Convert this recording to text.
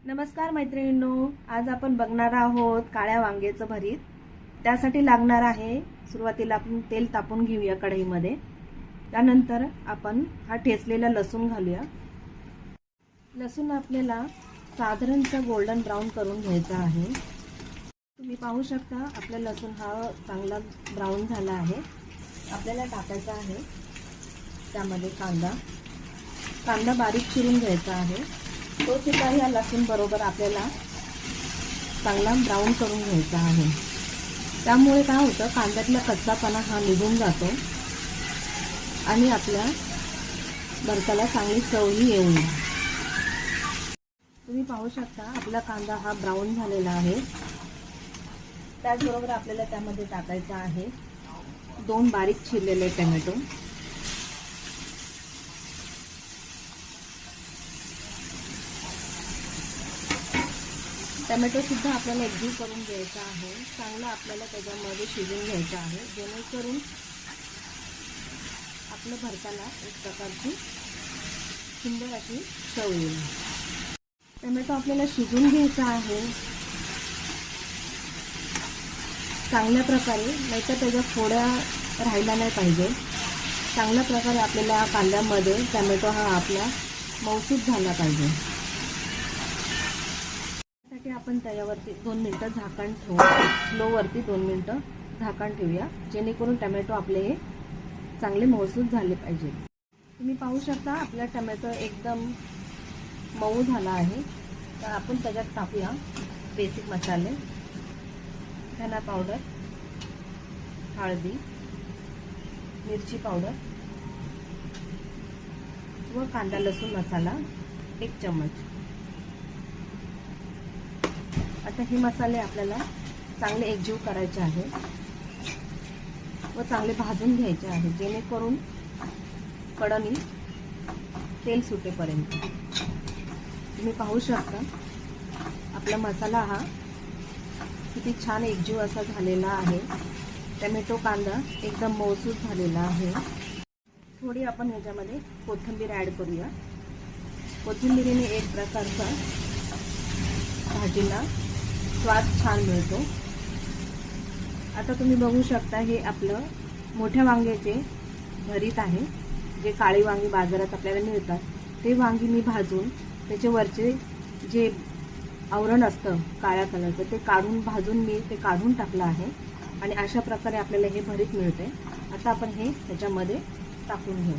नमस्कार मैत्रिणींनो, आज आपण बघणार आहोत काळ्या वांग्याचं भरीत। त्यासाठी लागणार आहे, सुरुवातीला आपण तेल तापवून घेऊया कढईमध्ये। त्यानंतर आपण हा ठेचलेला लसूण घालूया। लसूण आपल्याला साधारणचा गोल्डन ब्राउन करून घ्यायचा आहे। तुम्ही पाहू शकता आपला लसूण हा चांगला ब्राउन झाला आहे। आपल्याला टाकायचा आहे त्यामध्ये कांदा बारीक चिरून घ्यायचा आहे। तो सुद्धा या लसूण बरोबर आपल्याला चांगला ब्राउन करून घ्यायचा आहे। त्यामुळे काय होतं, कांद्यातला कच्चापणा हा निघून जातो आणि आपल्या भरताला चांगली चवही येईल। तुम्ही पाहू शकता आपला कांदा हा ब्राउन झालेला आहे। त्याचबरोबर आपल्याला त्यामध्ये टाकायचा आहे 2 बारीक चिरलेले टोमॅटो। टोमॅटो सुद्धा आपल्याला एकजीव करून घ्यायचा आहे। चांगला आपल्याला त्याच्यामध्ये शिजवून घ्यायचा आहे, जेणेकरून आपल्या भरताला एक प्रकारची सुंदर अशी चव येईल। टोमॅटो आपल्याला शिजवून घ्यायचा आहे चांगल्या प्रकारे, नाहीतर त्याच्या फोड्या राहायला नाही पाहिजे। चांगल्या प्रकारे आपल्याला कांद्यामध्ये टोमॅटो हा आपला मऊसूत झाला पाहिजे। आपण त्याच्यावरती 2 मिनिटं झाकण ठेवू, स्लो वरती 2 मिनिटं झाकण ठेवूया, जेणेकरून टोमॅटो आपले चांगले मऊसूत झाले पाहिजे। तुम्ही पाहू शकता आपला टोमॅटो एकदम मऊ झाला आहे। तर आपण त्याच्यात टाकूया बेसिक मसाले, धना पावडर, हळदी, मिरची पावडर व कांदा लसूण मसाला 1 चम्मच। आता हे मसाले आपल्याला चांगले एकजीव करायचे आहे व चांगले भाजून घ्यायचे आहे, जेणेकरून कढईने तेल सुटेपर्यंत। तुम्ही पाहू शकता आपला मसाला हा किती छान एकजीव असा झालेला आहे। टोमॅटो कांदा एकदम मऊसूत झालेला आहे। थोडी आपण याच्यामध्ये कोथिंबीर ॲड करूया। कोथिंबीरीने एक प्रकारचा भाजीला स्वाद छान मिळतो। आता तुम्ही बघू शकता हे आपलं मोठ्या वांग्याचे भरीत आहे। जे काळी वांगी बाजारात आपल्याला मिळतात ते वांगी मी भाजून त्याचे वरचे जे आवरण असतं काळ्या कलरचं ते काढून भाजून मी ते काढून टाकलं आहे आणि अशा प्रकारे आपल्याला हे भरीत मिळते। आता आपण हे त्याच्यामध्ये टाकून घेऊ।